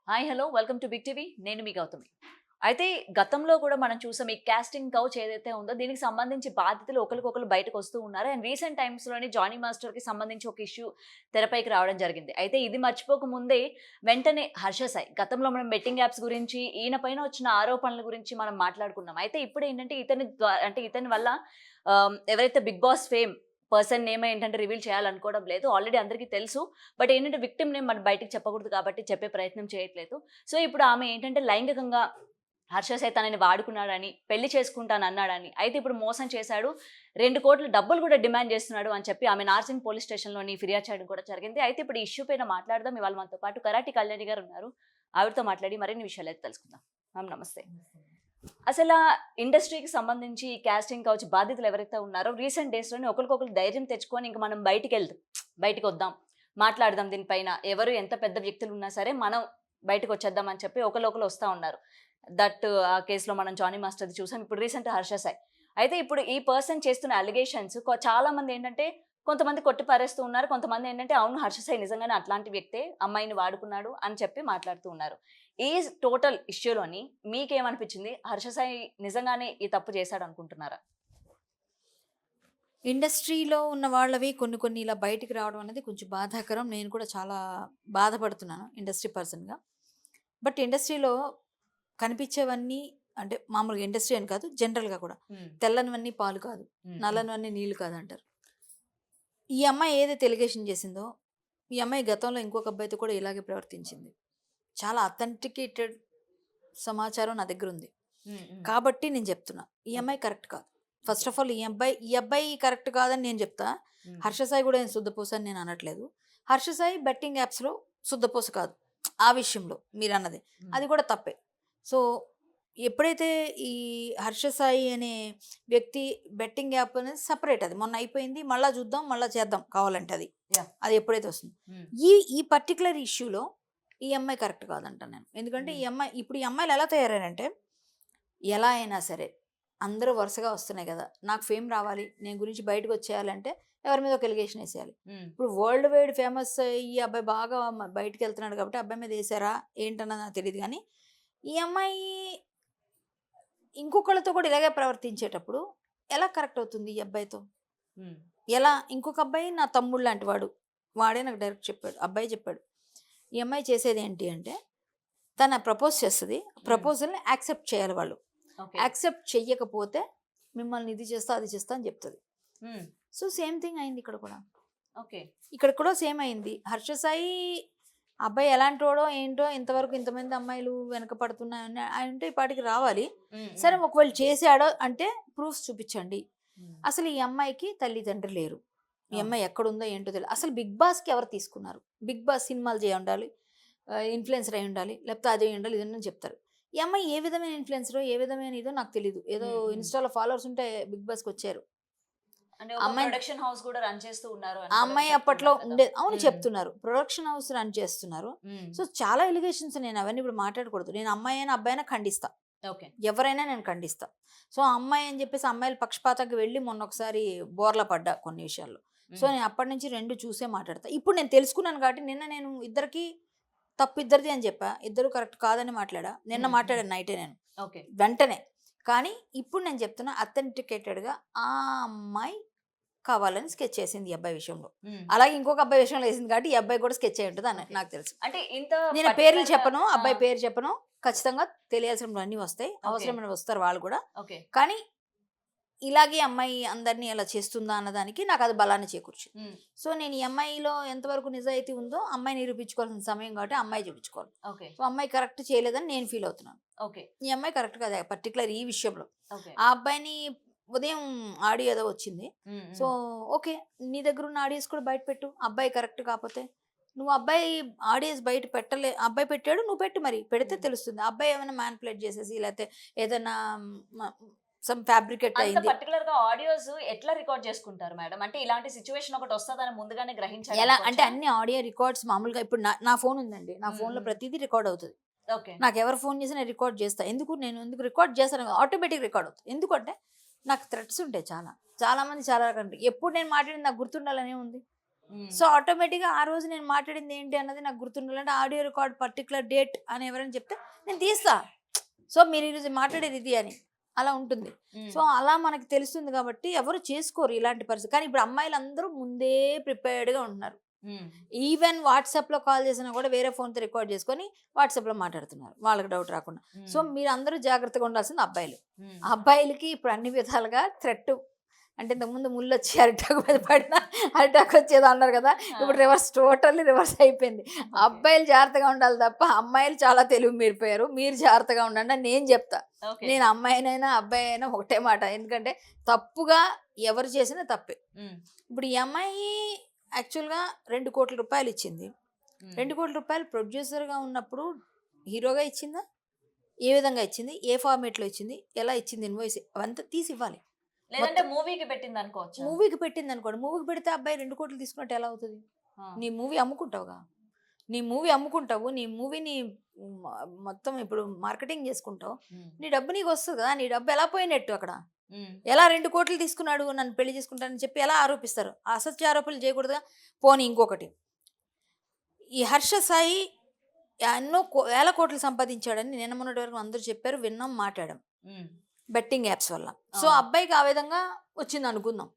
Hi hello welcome to big TV. నేను మీ గౌతమి. అయితే గతంలో కూడా మనం చూసాం ఈ కాస్టింగ్ కౌచ్ ఏదైతే ఉందో దీనికి సంబంధించి బాధితులు ఒకరికొకరు బయటకు వస్తూ ఉన్నారు. అండ్ రీసెంట్ టైమ్స్‌లోని జానీ మాస్టర్‌కి సంబంధించి ఒక ఇష్యూ తెరపైకి రావడం జరిగింది. అయితే ఇది మర్చిపోక ముందే వెంటనే హర్ష సాయి గతంలో మనం బెట్టింగ్ యాప్స్ గురించి ఈయన పైన వచ్చిన ఆరోపణల గురించి మనం మాట్లాడుకున్నాం. అయితే ఇప్పుడేంటంటే ఇతని వల్ల ఎవరైతే Big Boss fame person name ఏంటంటే రివీల్ చేయాలనుకోవడం లేదు. ఆల్రెడీ అందరికీ తెలుసు. బట్ ఏంటంటే విక్టిమ్ నేమ్ మనం బయటికి చెప్పకూడదు కాబట్టి చెప్పే ప్రయత్నం చేయట్లేదు. సో ఇప్పుడు ఆమె ఏంటంటే లైంగికంగా హర్ష సాయి తనని వాడుకున్నాడని, పెళ్లి చేసుకుంటానన్నాడని, అయితే ఇప్పుడు మోసం చేశాడు. 2,00,00,000 డబ్బులు కూడా డిమాండ్ చేస్తున్నాడు అని చెప్పి ఆమె నార్సింగ్ పోలీస్ స్టేషన్‌లోని ఫిర్యాదు చేయడం కూడా జరిగింది. అయితే ఇప్పుడు ఈ ఇష్యూ పైన మాట్లాడదాం. ఇవాళ మనతో పాటు కరాటి కళ్యాణి గారు ఉన్నారు. ఆవిడతో మాట్లాడి మరిన్ని విషయాలైతే తెలుసుకుందాం. మ్యామ్ నమస్తే. అసలా ఇండస్ట్రీకి సంబంధించి ఈ కాస్టింగ్ కౌచ్ బాధితులు ఎవరైతే ఉన్నారో రీసెంట్ డేస్‌లోనే ఒకరికొకరు ధైర్యం తెచ్చుకొని ఇంక మనం బయటికొద్దాం, మాట్లాడదాం దీనిపైన. ఎవరు ఎంత పెద్ద వ్యక్తులున్నా సరే మనం బయటకొచ్చేద్దాం అని చెప్పి ఒకళ్ళు వస్తా ఉన్నారు. ఆ కేస్‌లో మనం జానీ మాస్టర్‌ది చూసాం. ఇప్పుడు రీసెంట్ హర్ష సాయి. అయితే ఇప్పుడు ఈ పర్సన్ చేస్తున్న అలిగేషన్స్ చాలా మంది ఏంటంటే కొంతమంది కొట్టి పారేస్తూ ఉన్నారు. కొంతమంది ఏంటంటే అవును హర్ష సాయి నిజంగానే అట్లాంటి వ్యక్తే అమ్మాయిని వాడుకున్నాడు అని చెప్పి మాట్లాడుతూ ఉన్నారు. ఈ టోటల్ ఇష్యూలోని మీకేమనిపించింది? హర్ష సాయి నిజంగానే ఈ తప్పు చేశాడనుకుంటున్నారా? ఇండస్ట్రీలో ఉన్న వాళ్ళవి కొన్ని కొన్ని ఇలా బయటికి రావడం అనేది కొంచెం బాధాకరం. నేను కూడా చాలా బాధపడుతున్నాను ఇండస్ట్రీ పర్సన్‌గా. బట్ ఇండస్ట్రీలో కనిపించేవన్నీ అంటే మామూలుగా ఇండస్ట్రీ అని కాదు జనరల్‌గా కూడా హ్మ్. తెల్లనివన్నీ పాలు కాదు, హ్మ్. నల్లనివన్నీ నీళ్లు కాదంటారు. ఈ అమ్మాయి ఏదైతే ఎలిగేషన్ చేసిందో, ఈ అమ్మాయి గతంలో ఇంకొక అబ్బాయితో కూడా ఇలాగే ప్రవర్తించింది. చాలా అథెంటికేటెడ్ సమాచారం నా దగ్గరుంది. హ్మ్. హ్మ్. కాబట్టి నేను చెప్తున్నా. ఈ ఓకే. అమ్మాయి కరెక్ట్ కాదు. ఫస్ట్ ఆఫ్ ఆల్ ఈ అబ్బాయి కరెక్ట్ కాదని నేను చెప్తా. హ్మ్. హర్ష సాయి కూడా ఏం శుద్ధపూస అని నేను అనట్లేదు. హర్ష సాయి బెట్టింగ్ యాప్స్‌లో శుద్ధపూస కాదు. ఆ విషయంలో మీరన్నది. హ్మ్. అది కూడా తప్పే. సో, ఎప్పుడైతే ఈ హర్ష సాయి అనే వ్యక్తి బెట్టింగ్ యాప్ అనేది సెపరేట్ అది. మొన్న అయిపోయింది. మళ్ళా చూద్దాం, మళ్ళా చేద్దాం కావాలంటే అది. యాహ్! అది ఎప్పుడైతే వస్తుందో. హ్మ్. ఈ ఈ పర్టిక్యులర్ ఇష్యూలో ఈ అమ్మాయి కరెక్ట్ కాదంటాను నేను. ఎందుకంటే హ్మ్. ఈ అమ్మాయిలు ఎలా తయారయ్యారంటే ఎలా అయినా సరే అందరూ వరుసగా వస్తున్నాయి కదా! నాకు ఫేమ్ రావాలి. నేను గురించి బయటకొచ్చేయాలంటే ఎవరి మీద ఒక ఎలిగేషన్ ఏసేయాలి. హ్మ్. ఇప్పుడు వరల్డ్ వైడ్ ఫేమస్ ఈ అబ్బాయి బాగా బయటికెళ్తున్నాడు కాబట్టి అబ్బాయి మీద ఏసారా ఏంటన్నది నాకు తెలీదు గానీ, ఈ అమ్మాయి ఇంకొకళ్ళతో కూడా ఇలాగే ప్రవర్తించేటప్పుడు ఎలా కరెక్ట్ అవుతుంది ఈ అబ్బాయితో? హ్మ్. ఎలా ఇంకొక అబ్బాయి నా తమ్ముడు లాంటి వాడు. వాడే నాకు డైరెక్ట్ చెప్పాడు. అబ్బాయి చెప్పాడు. ఈ అమ్మాయి చేసేదేంటి అంటే తను ప్రపోజ్ చేస్తది. హ్మ్. ప్రపోజల్‌ని యాక్సెప్ట్ చేయాలి వాళ్ళు. ఓకే. యాక్సెప్ట్ చెయ్యకపోతే మిమ్మల్ని ఇది చేస్తా, అది చేస్తా అని చెప్తది. హ్మ్. సో, సేమ్ థింగ్ అయింది ఇక్కడ కూడా. ఓకే. ఇక్కడ కూడా సేమ్ అయింది. హర్ష సాయి అబ్బాయి ఎలాంటోడో ఏంటో ఇంతవరకు ఇంతమంది అమ్మాయిలు వెనక పడుతున్నాయని అంటే ఈ పాటికి రావాలి. హ్మ్. సరే హ్మ్. ఒకవేళ చేసాడో అంటే ప్రూఫ్స్ చూపించండి. హ్మ్. అసలు ఈ అమ్మాయికి తల్లిదండ్రులు లేరు. ఈ అవును. అమ్మాయి ఎక్కడుందో ఏంటో తెలీదు. అసలు 'బిగ్ బాస్‌కి' ఎవరు తీసుకున్నారు? 'బిగ్ బాస్' సినిమాలు చేయి ఉండాలి. ఇన్‌ఫ్లుయెన్సర్ అయి ఉండాలి. లేకపోతే అది అయి ఉండాలి. ఇదని చెప్తారు. ఈ అమ్మాయి ఏ విధమైన ఇన్‌ఫ్లుయెన్సరో, ఏ విధమైన ఇదో నాకు తెలీదు. ఏదో హ్మ్. హ్మ్. ఇన్‌స్టా‌లో ఫాలోవర్స్ ఉంటే 'బిగ్ బాస్‌కొచ్చారు.' అంటే ఆ ఒక అమ్మాయిని ప్రొడక్షన్ హౌస్ కూడా రన్ చేస్తూ ఉన్నారు అని ఆ కూడా అమ్మాయి అప్పట్లో చెప్తున్నారు కదా! ఉండేది. అవును హ్మ్. చెప్తున్నారు. ప్రొడక్షన్ హౌస్ రన్ చేస్తున్నారు. హ్మ్. సో, చాలా ఎలిగేషన్స్ నేను అవన్నీ ఇప్పుడు మాట్లాడకూడదు. నేను అమ్మాయైనా, అబ్బాయైనా ఖండిస్తా. ఓకే. ఎవరైనా నేను ఖండిస్తా. సో, ఆ అమ్మాయి అని చెప్పేసి అమ్మాయిల పక్షపాతంకి వెళ్ళి మొన్నొకసారి బోర్ల పడ్డా కొన్ని విషయాల్లో. సో, హ్మ్. నేను అప్పటినుంచి 2 చూసే మాట్లాడతా. ఇప్పుడు నేను తెలుసుకున్నాను కాబట్టి నిన్న నేను ఇద్దరికీ తప్పు ఇద్దరిది అని చెప్పా. ఇద్దరు కరెక్ట్ కాదని మాట్లాడా. నిన్న హ్మ్. హ్మ్. మాట్లాడాను నైటే నేను. ఓకే. వెంటనే. కానీ ఇప్పుడు నేను చెప్తున్నా అథెంటికేటెడ్‌గా ఆ అమ్మాయి కావాలని స్కెచ్ చేసింది ఈ అబ్బాయి విషయంలో. హ్మ్. అలాగే ఇంకొక అబ్బాయి విషయంలో ఏసింది కాబట్టి ఈ అబ్బాయి కూడా స్కెచ్ అయ్యి ఉంటదని ఓకే. నాకు తెలుసు. అంటే ఇంత నేను పేర్లు పర్టిక్యులర్‌గా చెప్పను. ఆ! అబ్బాయి పేరు చెప్పను. ఖచ్చితంగా తెలియాల్సినవన్నీ వస్తాయి. ఓకే. అవసరమైనవి వస్తారు వాళ్ళు కూడా. ఓకే. కానీ ఇలాగే అమ్మాయి అందరిని అలా చేస్తుందా అన్నదానికి నాకది బలాన్ని చేకూర్చింది. హ్మ్. సో, నేను ఈ అమ్మాయిలో ఎంతవరకు నిజాయితీ ఉందో అమ్మాయి నిరూపించుకోవాల్సిన సమయం కాబట్టి ఆ అమ్మాయి చూపించుకోవాలి. ఓకే. సో, అమ్మాయి కరెక్ట్ చేయలేదని నేను ఫీల్ అవుతున్నాను. ఓకే. ఈ అమ్మాయి కరెక్ట్ కాదు పర్టిక్యులర్ ఈ విషయంలో. ఓకే. ఆ అబ్బాయిని ఉదయం ఆడియో ఏదో వచ్చింది. హ్మ్. సో, హ్మ్. ఓకే. నీ దగ్గరున్న ఆడియోస్ కూడా బయట పెట్టు. అబ్బాయి కరెక్ట్ కాపోతే. నువ్వు అబ్బాయి ఆడియోస్ బయట అబ్బాయి పెట్టాడు. నువ్వు పెట్టు మరి. పెడితే హ్మ్. తెలుస్తుంది. అబ్బాయి ఏమైనా మ్యానిపులేట్ చేసేసి లేతే ఏదైనా మ సమ్ ఫ్యాబ్రికేట్ అంత అయింది. పర్టిక్యులర్‌గా ఆడియోస్ ఎట్లా రికార్డ్ చేసుకుంటారు మేడం? అంటే ఇలాంటి సిట్యుయేషన్ ఒకటొస్తదని ముందుగానే ఎలా అంటే గ్రహించారనుకోవచ్చా? అన్ని ఆడియో రికార్డ్స్ మామూలుగా ఇప్పుడు నా ఫోన్ ఉందండి. నా హ్మ్. ఫోన్‌లో హ్మ్. ప్రతీదీ రికార్డ్ అవుతది. ఓకే. నాకెవరు ఫోన్ చేసినా రికార్డ్ చేస్తా. ఎందుకు రికార్డ్ చేస్తాను ఆటోమేటిక్ రికార్డ్ అవుతుంది. ఎందుకంటే నాకు థ్రెట్స్ ఉంటాయి చాలా. చాలా మంది చాలా రకాలు ఎప్పుడు నేను మాట్లాడింది నాకు గుర్తుండాలని ఏముంది? సో ఆటోమేటిక్గా ఆ రోజు నేను మాట్లాడింది ఏంటి అన్నది నాకు గుర్తుండాలంటే ఆడియో రికార్డ్ పర్టికులర్ డేట్ అని ఎవరైనా చెప్తే నేను తీస్తా. సో మీరు ఈరోజు మాట్లాడేది ఇది అని అలా ఉంటుంది. సో అలా మనకి తెలుస్తుంది కాబట్టి ఎవరు చేసుకోరు ఇలాంటి పరిస్థితి. కానీ ఇప్పుడు అమ్మాయిలు అందరూ ముందే ప్రిపేర్డ్గా ఉంటున్నారు. ఈవెన్ వాట్సాప్లో కాల్ చేసినా కూడా వేరే ఫోన్తో రికార్డ్ చేసుకొని వాట్సాప్లో మాట్లాడుతున్నారు వాళ్ళకి డౌట్ రాకుండా. సో మీరు అందరూ జాగ్రత్తగా ఉండాల్సింది అబ్బాయిలు. అబ్బాయిలకి ఇప్పుడు అన్ని విధాలుగా థ్రెట్. అంటే ఇంతకుముందు ముళ్ళు వచ్చి అరిటాకు మీద పడినా అరిటాకు వచ్చేది అన్నారు కదా, ఇప్పుడు టోటల్లీ రివర్స్ అయిపోయింది. అబ్బాయిలు జాగ్రత్తగా ఉండాలి తప్ప అమ్మాయిలు చాలా తెలివి మీరిపోయారు. మీరు జాగ్రత్తగా ఉండండి అని నేను చెప్తా. నేను అమ్మాయినైనా అబ్బాయి అయినా ఒకటే మాట. ఎందుకంటే తప్పుగా ఎవరు చేసినా తప్పే. ఇప్పుడు ఈ అమ్మాయి యాక్చువల్గా 2 కోట్ల రూపాయలు ఇచ్చింది. 2 కోట్ల రూపాయలు ప్రొడ్యూసర్గా ఉన్నప్పుడు హీరోగా ఇచ్చిందా, ఏ విధంగా ఇచ్చింది, ఏ ఫార్మేట్లో ఇచ్చింది, ఎలా ఇచ్చింది, ఇన్వాయిస్ అవంతా తీసి ఇవ్వాలి. లేదంటే మూవీకి పెట్టింది అనుకోవచ్చు. మూవీకి పెట్టింది అనుకోండి, మూవీకి పెడితే అబ్బాయి 2 కోట్లు తీసుకున్నట్టు ఎలా అవుతుంది? నీ మూవీ అమ్ముకుంటావుగా, నీ మూవీ అమ్ముకుంటావు, నీ మూవీని మొత్తం ఇప్పుడు మార్కెటింగ్ చేసుకుంటావు, నీ డబ్బు నీకు వస్తుంది కదా. నీ డబ్బు ఎలా పోయినట్టు అక్కడ? ఎలా 2 కోట్లు తీసుకున్నాడు నన్ను పెళ్లి చేసుకుంటానని చెప్పి ఎలా ఆరోపిస్తారు? అసత్య ఆరోపణలు చేయకూడదుగా. పోనీ ఇంకొకటి, ఈ హర్ష సాయి ఎన్నో వేల కోట్లు సంపాదించాడని నిన్న మొన్నటి వరకు అందరూ చెప్పారు, విన్నాం, మాట్లాడాం బెట్టింగ్ యాప్స్ వల్ల. సో అబ్బాయికి ఆ విధంగా వచ్చింది అనుకుందాం.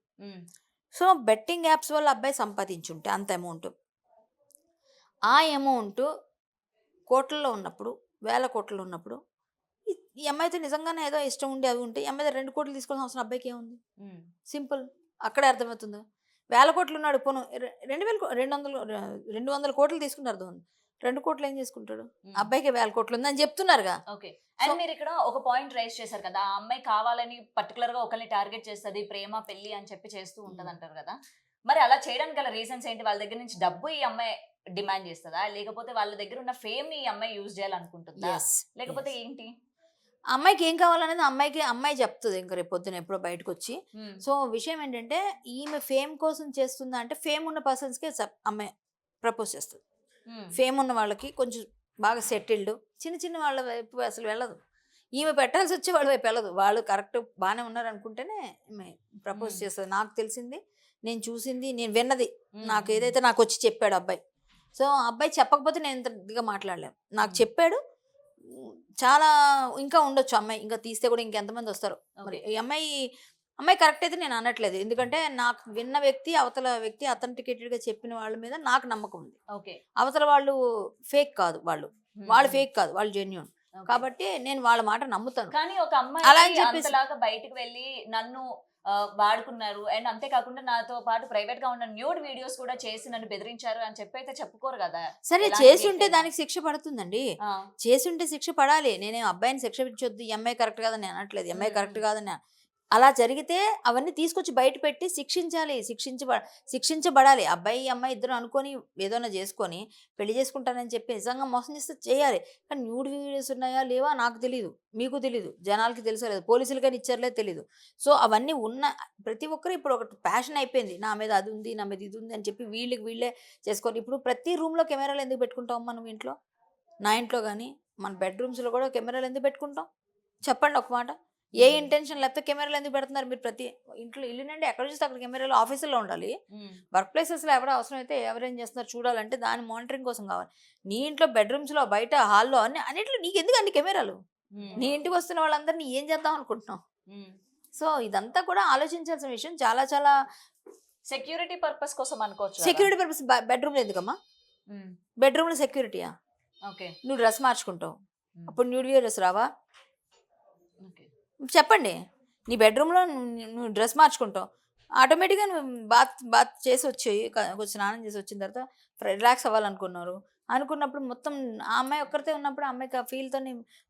సో బెట్టింగ్ యాప్స్ వల్ల అబ్బాయి సంపాదించుంటే అంత అమౌంట్, ఆ అమౌంట్ కోట్లలో ఉన్నప్పుడు, వేల కోట్లలో ఉన్నప్పుడు ఈ అమ్మాయితో నిజంగానే ఏదో ఇష్టం ఉండి అవి ఉంటే ఈ అమ్మాయి 2 కోట్లు తీసుకోవాల్సిన అవసరం అబ్బాయికి ఏముంది? సింపుల్. అక్కడే అర్థమవుతుంది. 1000 కోట్లు ఉన్నాడు, పోను 200 కోట్లు తీసుకున్నారు, 2 కోట్లు ఏం చేసుకుంటాడు? అబ్బాయికి 1000 కోట్లు ఉందని చెప్తున్నారుగా. ఓకే. అండ్ మీరు ఇక్కడ ఒక పాయింట్ రైజ్ చేశారు కదా, ఆ అమ్మాయి కావాలని పర్టికులర్ గా ఒకరిని టార్గెట్ చేస్తుంది, ప్రేమ పెళ్లి అని చెప్పి చేస్తూ ఉంటది అంటారు కదా. మరి అలా చేయడానికి గల రీజన్స్ ఏంటి? వాళ్ళ దగ్గర నుంచి డబ్బు ఈ అమ్మాయి డిమాండ్ చేస్తుందా, లేకపోతే వాళ్ళ దగ్గర ఉన్న ఫేమ్ ని ఈ అమ్మాయి యూజ్ చేయాలనుకుంటుందా, లేకపోతే ఏంటి? అమ్మాయికి ఏం కావాలనేది అమ్మాయి చెప్తుంది ఇంకా రేపు పొద్దున ఎప్పుడో బయటకు వచ్చి. సో విషయం ఏంటంటే ఈమె ఫేమ్ కోసం చేస్తుందా అంటే, ఫేమ్ ఉన్న పర్సన్స్కే అమ్మాయి ప్రపోజ్ చేస్తుంది. ఫేమ్ ఉన్న వాళ్ళకి, కొంచెం బాగా సెటిల్డ్, చిన్న చిన్న వాళ్ళ వైపు అసలు వెళ్ళదు. ఈమె పెట్టాల్సి వచ్చి వాళ్ళ వైపు వెళ్ళదు. వాళ్ళు కరెక్ట్ బాగానే ఉన్నారు అనుకుంటేనే ఈమె ప్రపోజ్ చేస్తుంది. నాకు తెలిసింది, నేను చూసింది, నేను విన్నది, నాకు ఏదైతే నాకు వచ్చి చెప్పాడు అబ్బాయి. సో అబ్బాయి చెప్పకపోతే నేను ఇంత ఇదిగా మాట్లాడలేము. నాకు చెప్పాడు. చాలా ఇంకా ఉండొచ్చు అమ్మాయి, ఇంకా తీస్తే కూడా ఇంకెంతమంది వస్తారు మరి. ఈ అమ్మాయి కరెక్ట్ అయితే నేను అనట్లేదు. ఎందుకంటే నాకు విన్న వ్యక్తి, అవతల వ్యక్తి అథెంటికేటెడ్గా చెప్పిన వాళ్ళ మీద నాకు నమ్మకం ఉంది. ఓకే. అవతల వాళ్ళు ఫేక్ కాదు, వాళ్ళు ఫేక్ కాదు, వాళ్ళు జెన్యూన్. కాబట్టి నేను వాళ్ళ మాట నమ్ముతాను. కానీ ఒక అమ్మాయి అంతలాగా బయటకు వెళ్ళి నన్ను వాడుకున్నారు, అండ్ అంతేకాకుండా నాతో పాటు ప్రైవేట్ గా ఉన్న న్యూడ్ వీడియోస్ కూడా చేసి నన్ను బెదిరించారు అని చెప్పి అయితే చెప్పుకోరు కదా. సరే, చేసి ఉంటే దానికి శిక్ష పడుతుందండి. చేసి ఉంటే శిక్ష పడాలి. నేనేం అబ్బాయిని శిక్ష ఇచ్చొద్దు, ఈ అమ్మాయి కరెక్ట్ కాదని అనట్లేదు, ఈ అమ్మాయి కరెక్ట్ కాదని. అలా జరిగితే అవన్నీ తీసుకొచ్చి బయట పెట్టి శిక్షించాలి, శిక్షించబడాలి. అబ్బాయి అమ్మాయి ఇద్దరు అనుకొని ఏదైనా చేసుకొని పెళ్లి చేసుకుంటానని చెప్పి నిజంగా మోసం చేస్తే చేయాలి. కానీ న్యూడ్ వీడియోస్ ఉన్నాయా లేవా నాకు తెలియదు, మీకు తెలీదు, జనాలకి తెలుసో లేదు, పోలీసులు కానీ ఇచ్చారులేదు తెలీదు. సో అవన్నీ ఉన్న ప్రతి ఒక్కరు ఇప్పుడు ఒక ప్యాషన్ అయిపోయింది, నా మీద అది ఉంది, నా మీద ఇది ఉంది అని చెప్పి వీళ్ళే చేసుకొని. ఇప్పుడు ప్రతి రూమ్లో కెమెరాలు ఎందుకు పెట్టుకుంటాం మనం ఇంట్లో? నా ఇంట్లో కానీ మన బెడ్రూమ్స్లో కూడా కెమెరాలు ఎందుకు పెట్టుకుంటాం? చెప్పండి ఒక మాట. ఏ ఇంటెన్షన్ లేకపోతే కెమెరాలు ఎందుకు పెడుతున్నారు? మీరు ప్రతి ఇంట్లో, ఇల్లు నుండి ఎక్కడ చూస్తే అక్కడ కెమెరాలు ఆఫీసుల్లో ఉండాలి. వర్క్ ప్లేసెస్లో ఎవరో అవసరం అయితే ఎవరేం చేస్తున్నారు చూడాలంటే దాని మానిటరింగ్ కోసం కావాలి. నీ ఇంట్లో బెడ్రూమ్స్లో, బయట హాల్లో అన్నిట్లో నీకు ఎందుకు అన్ని కెమెరాలు? నీ ఇంటికి వస్తున్న వాళ్ళందరినీ ఏం చేద్దాం అనుకుంటున్నావు? సో ఇదంతా కూడా ఆలోచించాల్సిన విషయం. చాలా చాలా సెక్యూరిటీ పర్పస్ కోసం అనుకోవచ్చు. Security purpose. బెడ్రూమ్లో ఎందుకమ్మా? బెడ్రూమ్లో సెక్యూరిటీయా? ఓకే. నువ్వు డ్రెస్ మార్చుకుంటావు, అప్పుడు న్యూడ్ వీడియోస్ రావా? చెప్పండి. నీ బెడ్రూమ్లో నువ్వు డ్రెస్ మార్చుకుంటావు, ఆటోమేటిక్గా నువ్వు బాత్ చేసి వచ్చి కొంచెం స్నానం చేసి వచ్చిన తర్వాత రిలాక్స్ అనుకున్నప్పుడు మొత్తం ఆ అమ్మాయి ఒక్కరితే ఉన్నప్పుడు ఆ అమ్మాయికి ఆ ఫీల్తో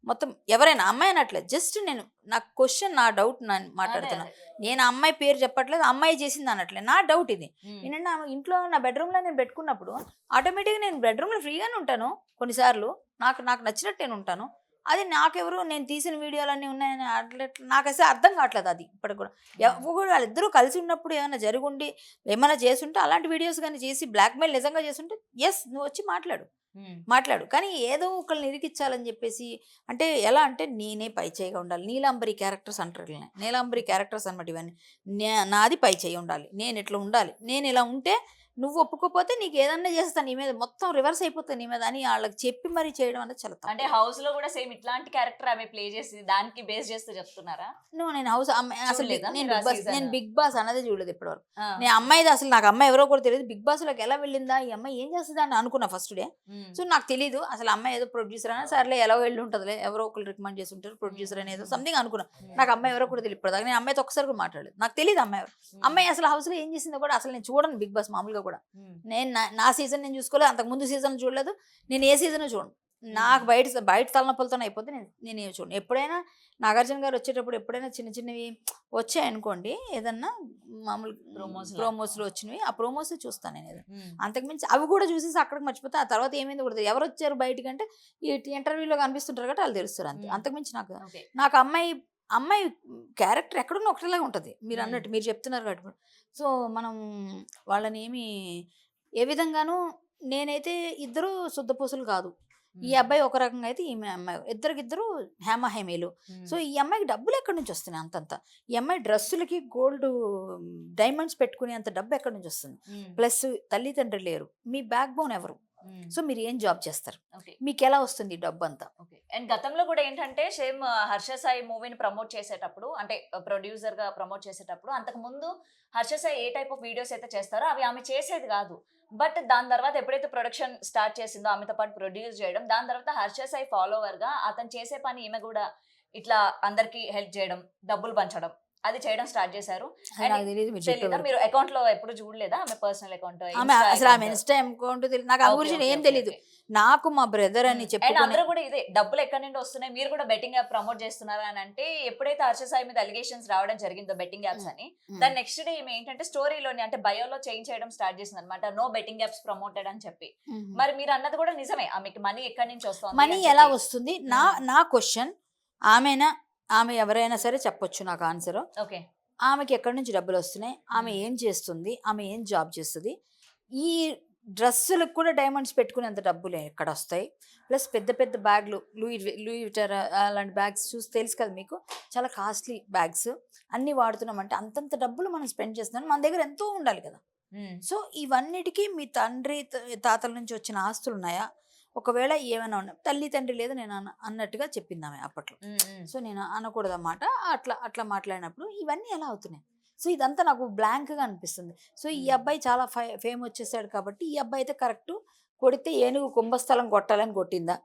మొత్తం ఎవరైనా, అమ్మాయి అనట్లేదు, జస్ట్ నేను నా క్వశ్చన్, నా డౌట్ నేను మాట్లాడుతున్నా. నేను అమ్మాయి పేరు చెప్పట్లేదు, అమ్మాయి చేసింది అనట్లేదు, నా డౌట్ ఇది. నేను నా ఇంట్లో నా బెడ్రూమ్లో నేను పెట్టుకున్నప్పుడు ఆటోమేటిక్గా నేను బెడ్రూమ్లో ఫ్రీగానే ఉంటాను. కొన్నిసార్లు నాకు నచ్చినట్టు నేను ఉంటాను. అది నాకెవరు, నేను తీసిన వీడియోలన్నీ ఉన్నాయని అట్లా నాకు అసలు అర్థం కావట్లేదు. అది ఇప్పటికి కూడా వాళ్ళిద్దరూ కలిసి ఉన్నప్పుడు ఏమైనా జరుగుండి ఏమైనా చేసుంటే, అలాంటి వీడియోస్ కానీ చేసి బ్లాక్మెయిల్ నిజంగా చేస్తుంటే ఎస్ నువ్వు వచ్చి మాట్లాడు. కానీ ఏదో ఒకళ్ళని ఇరికిచ్చాలని చెప్పేసి, అంటే ఎలా అంటే నేనే పై చేయిగా ఉండాలి, నీలాంబరి క్యారెక్టర్స్ అంటారు, నీలాంబరి క్యారెక్టర్స్ అనమాట ఇవన్నీ. నాది పై చేయి ఉండాలి, నేను ఇట్లా ఉండాలి, నేను ఇలా ఉంటే నువ్వు ఒప్పుకోకపోతే నీకు ఏదన్నా చేస్తాను నీ మీద, మొత్తం రివర్స్ అయిపోతుంది నీ మీద అని వాళ్ళకి చెప్పి మరీ చేయడం అనేది చాలా అంటే తప్పు. హౌస్ లో కూడా సేమ్ ఇట్లాంటి క్యారెక్టర్ ఆమె ప్లే చేసి దానికి బేస్ చేస్తూ చెప్తున్నారా? నేను హౌస్ అసలు చూడలేదా నేను మీరు ఆ బిగ్ బాస్ season? నేను బిగ్ బాస్ అనేది చూడలేదు ఇప్పటివరకు. ఆ. నేను అమ్మాయిది అసలు నాకు అమ్మాయి ఎవరో కూడా తెలియదు. బిగ్ బాస్ లోకి ఎలా వెళ్ళిందా ఈ అమ్మాయి, ఏం చేస్తుందా అని అనుకున్నా ఫస్ట్ డే. ఉమ్. సో నాకు తెలియదు అసలు అమ్మాయి ఏదో ప్రొడ్యూసర్ అని, సర్లే ఎలా వెళ్ళి ఉంటుందిలే, ఎవరో ఒకరు రికమెండ్ చేసి ఉంటారు ప్రొడ్యూసర్ అని, ఏదో సంథింగ్ అనుకున్నా. నాకు అమ్మాయి ఎవరో కూడా తెలియదు ఇప్పటిదాకా. నేను అమ్మాయితో ఒకసారి కూడా మాట్లాడలేదు, నాకు తెలియదు అమ్మాయి ఎవరు. అమ్మాయి అసలు హౌస్ లో ఏం చేసిందో కూడా అసలు నేను చూడను బిగ్ బాస్ మామూలుగా కూడా. ఉమ్. నేను నా సీజన్ నేను చూసుకోలేదు, అంతకు ముందు సీజన్ చూడలేదు, నేను ఏ సీజన్ చూడను. నాకు బయట తలనొప్పులతోనే అయిపోతే నేను ఏమి చూడను. ఎప్పుడైనా నాగార్జున గారు వచ్చేటప్పుడు ఎప్పుడైనా చిన్న చిన్నవి వచ్చాయనుకోండి, ఏదన్నా మామూలు ప్రోమోస్లో వచ్చినవి, ఆ ప్రోమోస్ చూస్తాను నేను ఏదైనా. ఉమ్. అంతకుమించి అవి కూడా చూసేసి అక్కడికి మర్చిపోతే ఆ తర్వాత ఏమైంది కూడా తెలియదు. ఎవరు వచ్చారు బయటికి అంటే ఈ ఇంటర్వ్యూలో కనిపిస్తుంటారు కాబట్టి వాళ్ళు తెలుస్తారు అంతే. అంతకుమించి ఓకే. నాకు అమ్మాయి క్యారెక్టర్ ఎక్కడున్నా ఒకటిలాగా ఉంటుంది. మీరు అన్నట్టు మీరు చెప్తున్నారు కాబట్టి. సో మనం వాళ్ళని ఏ విధంగానూ, నేనైతే ఇద్దరు శుద్ధపూసలు కాదు. ఈ అబ్బాయి ఒక రకంగా అయితే ఈమె అమ్మాయి, ఇద్దరికిద్దరు హేమహేమీలు. సో ఈ అమ్మాయికి డబ్బులు ఎక్కడి నుంచి వస్తున్నాయి అంతంత? ఈ అమ్మాయి డ్రెస్సులకి గోల్డ్ డైమండ్స్ పెట్టుకునే అంత డబ్బు ఎక్కడి నుంచి వస్తుంది? ప్లస్ తల్లిదండ్రులు లేరు, మీ బ్యాక్ బోన్ ఎవరు? సో మీరు ఏం జాబ్ చేస్తారు? ఓకే. మీకు ఎలా వస్తుంది ఈ డబ్బు అంతా? ఓకే. అండ్ గతంలో కూడా ఏంటంటే సేమ్ హర్ష సాయి మూవీని ప్రమోట్ చేసేటప్పుడు, అంటే ప్రొడ్యూసర్ గా ప్రమోట్ చేసేటప్పుడు, అంతకు ముందు హర్ష సాయి ఏ టైప్ ఆఫ్ వీడియోస్ అయితే చేస్తారో అవి ఆమె చేసేది కాదు. బట్ దాని తర్వాత ఎప్పుడైతే ప్రొడక్షన్ స్టార్ట్ చేసిందో ఆమెతో పాటు ప్రొడ్యూస్ చేయడం, దాని తర్వాత హర్ష సాయి ఫాలోవర్ గా అతను చేసే పని ఈమె కూడా ఇట్లా అందరికి హెల్ప్ చేయడం, డబ్బులు పంచడం, అది చేయడం స్టార్ట్ చేశారు. అది నాకు తెలియదు, మీరు తెలీదా? చెప్పేవారు. మీరు అకౌంట్ లో ఎప్పుడు చూడలేదా ఆమె పర్సనల్ అకౌంట్? అసలు ఆమె ఇన్స్టా అకౌంట్ తెలియదు నాకు, ఆ గురించి ఏం తెలీదు. నాకు మా బ్రదర్ అని అండ్ చెప్పుకొని అందరూ కూడా ఇదే డబ్బులు ఎక్కడి నుండి వస్తున్నాయి, మీరు కూడా బెట్టింగ్ యాప్ ప్రమోట్ చేస్తున్నారా అని అంటే, ఎప్పుడైతే హర్ష సాయి మీద అలిగేషన్స్ రావడం జరిగిందో బెట్టింగ్ యాప్స్ అని, దాని నెక్స్ట్ డే ఏమి ఏంటంటే స్టోరీలోని అంటే బయోలో చేంజ్ చేయడం స్టార్ట్ చేసింది అనమాట, నో బెట్టింగ్ యాప్స్ ప్రమోటెడ్ అని చెప్పి. మరి మీరు అన్నది కూడా నిజమే, ఆమెకి మనీ ఎక్కడి నుంచి వస్తుంది? మనీ ఎలా వస్తుంది? నా క్వశ్చన్, ఆమె ఎవరైనా సరే చెప్పొచ్చు నాకు ఆన్సర్. ఓకే. ఆమెకి ఎక్కడి నుంచి డబ్బులు వస్తున్నాయి, ఆమె ఏం చేస్తుంది, ఆమె ఏం జాబ్ చేస్తుంది, ఈ డ్రెస్సులకు కూడా డైమండ్స్ పెట్టుకునేంత డబ్బులు ఎక్కడ వస్తాయి? ప్లస్ పెద్ద పెద్ద బ్యాగ్లు, లూయి విటర్ అలాంటి బ్యాగ్స్ చూసి తెలుసు కదా మీకు, చాలా కాస్ట్లీ బ్యాగ్స్ అన్నీ వాడుతున్నామంటే అంతంత డబ్బులు మనం స్పెండ్ చేస్తున్నాం, మన దగ్గర ఎంతో ఉండాలి కదా. సో ఇవన్నిటికీ మీ తండ్రి తాతల నుంచి వచ్చిన ఆస్తులు ఉన్నాయా? ఒకవేళ ఏమైనా ఉన్నాయి, తల్లి తండ్రి లేదు నేను అన్నట్టుగా చెప్పింది ఆమె అప్పట్లో. సో నేను అనకూడదు అన్నమాట. అట్లా మాట్లాడినప్పుడు ఇవన్నీ ఎలా అవుతున్నాయి? సో ఇదంతా నాకు బ్లాంక్గా అనిపిస్తుంది. సో ఈ అబ్బాయి చాలా ఫేమ్ వచ్చేసాడు కాబట్టి ఈ అబ్బాయి అయితే కరెక్ట్, కొడితే ఏనుగు కుంభస్థలం కొట్టాలని కొట్టిందా,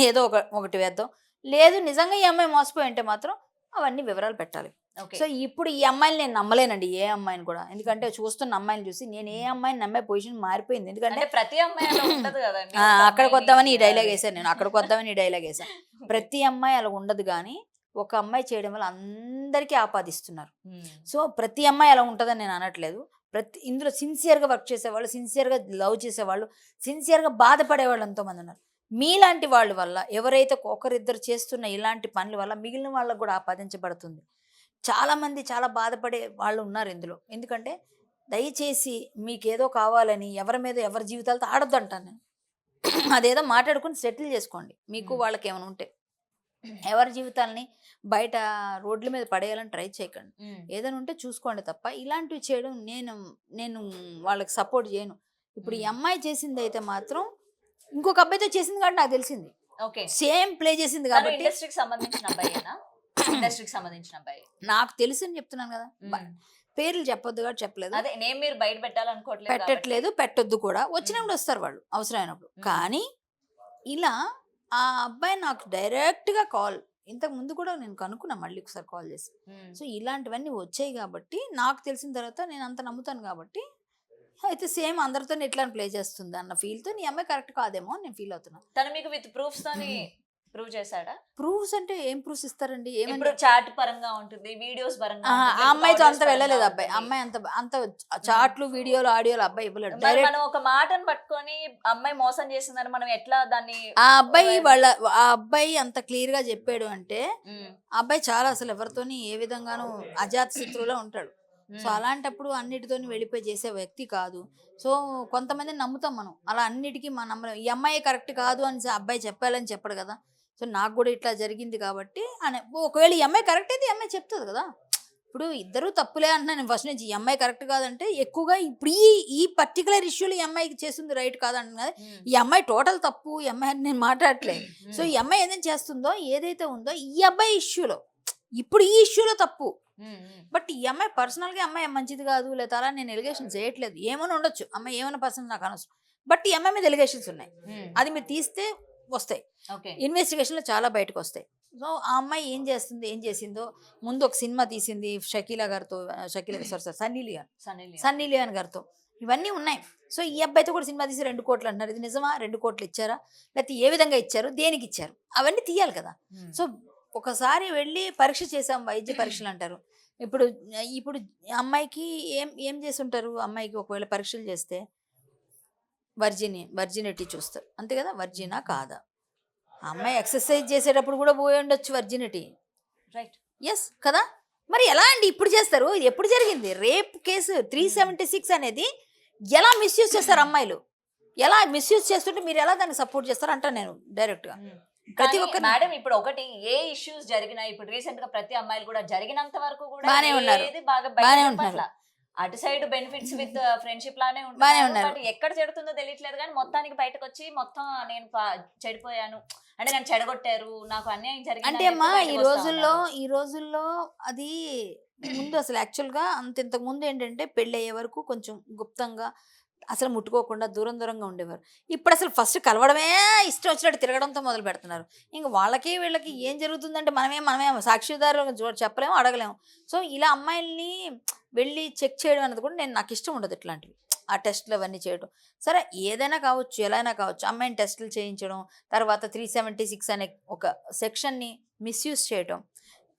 ఏదో ఒకటి వేద్దాం. లేదు నిజంగా ఈ అమ్మాయి మోసపోయి ఉంటే మాత్రం అవన్నీ వివరాలు పెట్టాలి. సో ఇప్పుడు ఈ అమ్మాయిని నేను నమ్మలేనండి, ఏ అమ్మాయిని కూడా. ఎందుకంటే చూస్తున్న అమ్మాయిని చూసి నేను ఏ అమ్మాయిని నమ్మే పొజిషన్ మారిపోయింది. ఎందుకంటే ప్రతి అమ్మాయి అలా ఉండదు కదండి. అక్కడికి వద్దామని ఈ డైలాగ్ వేసాను నేను, అక్కడికి వద్దామని ఈ డైలాగ్ వేసాను. ప్రతి అమ్మాయి అలా ఉండదు, కానీ ఒక అమ్మాయి చేయడం వల్ల అందరికీ ఆపాదిస్తున్నారు. సో ప్రతి అమ్మాయి అలా ఉంటుందని నేను అనట్లేదు. ఇందులో సిన్సియర్గా వర్క్ చేసేవాళ్ళు, సిన్సియర్గా లవ్ చేసేవాళ్ళు, సిన్సియర్గా బాధపడేవాళ్ళు ఎంతోమంది ఉన్నారు. మీలాంటి వాళ్ళ వల్ల, ఎవరైతే ఒకరిద్దరు చేస్తున్న ఇలాంటి పనుల వల్ల మిగిలిన వాళ్ళకు కూడా ఆపాదించబడుతుంది. చాలామంది చాలా బాధపడే వాళ్ళు ఉన్నారు ఇందులో. ఎందుకంటే దయచేసి మీకేదో కావాలని ఎవరి మీద ఎవరి జీవితాలతో ఆడొద్దు అంటాను నేను. అదేదో మాట్లాడుకుని సెటిల్ చేసుకోండి, మీకు వాళ్ళకి ఏమైనా ఉంటే. ఎవరి జీవితాలని బయట రోడ్ల మీద పడేయాలని ట్రై చేయకండి. ఏదైనా ఉంటే చూసుకోండి తప్ప ఇలాంటివి చేయడం నేను వాళ్ళకి సపోర్ట్ చేయను. ఇప్పుడు ఈ అమ్మాయి చేసింది అయితే మాత్రం ఇంకొక అబ్బాయితో చేసింది కాబట్టి నాకు తెలిసింది, సేమ్ ప్లే చేసింది కాబట్టి. ఇండస్ట్రీకి సంబంధించిన అబ్బాయేనా? ఇండస్ట్రీకి సంబంధించిన అబ్బాయి నాకు తెలుసు అని చెప్తున్నాను కదా, పేర్లు చెప్పొద్దు కాబట్టి చెప్పలేదు. అదే నేను మీరు బయట పెట్టాలనుకోవట్లేదు, పెట్టట్లేదు, పెట్టొద్దు కూడా. వచ్చినప్పుడు వస్తారు వాళ్ళు అవసరమైనప్పుడు. కానీ ఇలా ఆ అబ్బాయి నాకు డైరెక్ట్గా కాల్, ఇంతకు ముందు కూడా నేను కనుక్కున్నా మళ్ళీ ఒకసారి కాల్ చేసి. సో ఇలాంటివన్నీ వచ్చాయి కాబట్టి నాకు తెలిసిన తర్వాత నేను అంత నమ్ముతాను కాబట్టి, అయితే సేమ్ అందరితో ఎట్లా ప్లే చేస్తుంది అన్న ఫీల్తో నీ అమ్మాయి కరెక్ట్ కాదేమో అని నేను ఫీల్ అవుతున్నాను. తను మీకు విత్ ప్రూఫ్స్ తోని ప్రూవ్ చేశాడా? ప్రూఫ్స్ అంటే ఏం ప్రూఫ్స్ ఇస్తారండి? ఇప్పుడు చాట్ పరంగా ఉంటుంది, వీడియోస్ పరంగా ఉంటుంది. ఆ అమ్మాయితో అంత వెళ్ళలేదు అబ్బాయి. అమ్మాయి అంత చాట్లు వీడియోలు ఆడియోలు అబ్బాయి ఇవ్వలేడు. మనం ఒక మాటను పట్టుకొని అమ్మాయి మోసం చేసిందని మనం ఎట్లా దాన్ని, ఆ అబ్బాయి అంత క్లియర్ గా చెప్పాడు అంటే ఆ అబ్బాయి చాలా అసలు ఎవరితోని ఏ విధంగానూ అజాత శత్రువులో ఉంటాడు. సో అలాంటప్పుడు అన్నిటితోని వెళ్ళిపోయి చేసే వ్యక్తి కాదు. సో కొంతమందిని నమ్ముతాం మనం, అలా అన్నిటికీ మనం నమ్మలేం. ఈ అమ్మాయి కరెక్ట్ కాదు అని అబ్బాయి చెప్పాలని చెప్పడు కదా. సో నాకు కూడా ఇట్లా జరిగింది కాబట్టి ఒకవేళ ఈ అమ్మాయి కరెక్ట్ అయితే ఈ అమ్మాయి చెప్తుంది కదా. ఇప్పుడు ఇద్దరు తప్పులే అంటున్నాను నేను ఫస్ట్ నుంచి. ఈ అమ్మాయి కరెక్ట్ కాదంటే ఎక్కువగా ఇప్పుడు ఈ పర్టికులర్ ఇష్యూలో ఈ అమ్మాయికి చేస్తుంది రైట్ కాదంటున్నా కదా. ఈ అమ్మాయి టోటల్ తప్పు, ఈ అమ్మాయి అని నేను మాట్లాడట్లేదు. సో ఈ అమ్మాయి ఏదైనా చేస్తుందో ఏదైతే ఉందో ఈ అబ్బాయి ఇష్యూలో, ఇప్పుడు ఈ ఇష్యూలో తప్పు. బట్ ఈ అమ్మాయి పర్సనల్గా అమ్మాయి మంచిది కాదు లేదా అలా నేను ఎలిగేషన్ చేయట్లేదు. ఏమైనా ఉండొచ్చు, అమ్మాయి ఏమైనా పర్సనల్ నాకు అనవసరం. బట్ ఈ అమ్మాయి మీద ఎలిగేషన్స్ ఉన్నాయి, అది మీరు తీస్తే వస్తాయి, ఇన్వెస్టిగేషన్లో చాలా బయటకు వస్తాయి. సో ఆ అమ్మాయి ఏం చేస్తుంది, ఏం చేసిందో, ముందు ఒక సినిమా తీసింది షకీలా గారితో, సన్నీ లియోన్ గారితో, ఇవన్నీ ఉన్నాయి. సో ఈ అబ్బాయితో కూడా సినిమా తీసి 2 కోట్లు అంటున్నారు. ఇది నిజమా? 2 కోట్లు ఇచ్చారా, లేకపోతే ఏ విధంగా ఇచ్చారు, దేనికి ఇచ్చారు, అవన్నీ తీయాలి కదా. సో ఒకసారి వెళ్ళి పరీక్ష చేసాం, వైద్య పరీక్షలు అంటారు. ఇప్పుడు ఇప్పుడు అమ్మాయికి ఏం చేసి ఉంటారు, అమ్మాయికి ఒకవేళ పరీక్షలు చేస్తే వర్జినిటీ చూస్తారు అంతే కదా, వర్జినా కాదా. ఆ అమ్మాయి ఎక్సర్సైజ్ చేసేటప్పుడు కూడా పోయి ఉండొచ్చు వర్జినిటీ, రైట్? ఎస్ కదా. మరి ఎలా అండి ఇప్పుడు చేస్తారు? ఇది ఎప్పుడు జరిగింది? రేప్ కేసు 376 అనేది ఎలా మిస్యూజ్ చేస్తారు అమ్మాయిలు, ఎలా మిస్యూజ్ చేస్తుంటే మీరు ఎలా దాన్ని సపోర్ట్ చేస్తారు అంటాను నేను డైరెక్ట్గా. ప్రతి ఒక్క మేడం ఇప్పుడు ఒకటి ఏ ఇష్యూస్ జరిగినా ఇప్పుడు రీసెంట్ గా ప్రతి అమ్మాయిలు కూడా జరిగినంత వరకు కూడా బానే ఉన్నారు, ఏది బాగా బానే బయట ఉంటున్నారు. పట్ల అటు సైడ్ బెనిఫిట్స్ విత్ ఫ్రెండ్షిప్ లానే బానే ఉంటారు. ఉన్నారు. బట్ ఎక్కడ చెడుతుందో తెలియట్లేదు కానీ మొత్తానికి బయటకు వచ్చి మొత్తం నేను చెడిపోయాను అంటే నన్ను చెడగొట్టారు, నాకు అన్యాయం జరిగింది అంటే అని అమ్మా చెప్పి బయటకు వస్తా ఉన్నారు. ఈ రోజుల్లో అది ముందు అసలు యాక్చువల్గా ఇంతకు ముందు ఏంటంటే పెళ్ళి అయ్యే వరకు కొంచెం గుప్తంగా అసలు ముట్టుకోకుండా దూరంగా ఉండేవారు. ఇప్పుడు అసలు ఫస్ట్ కలవడమే ఇష్టం వచ్చినట్టు తిరగడంతో మొదలు పెడుతున్నారు. ఇంక వాళ్ళకి వీళ్ళకి ఏం జరుగుతుందంటే మనమే సాక్షిదారు చెప్పలేము, అడగలేము. సో ఇలా అమ్మాయిల్ని వెళ్ళి చెక్ చేయడం అనేది కూడా నాకు ఇష్టం ఉండదు ఇట్లాంటివి, ఆ టెస్ట్లు అవన్నీ చేయడం. సరే ఏదైనా కావచ్చు, ఎలా అయినా కావచ్చు, అమ్మాయిని టెస్టులు చేయించడం, తర్వాత 376 అనే ఒక సెక్షన్ని మిస్యూజ్ చేయడం,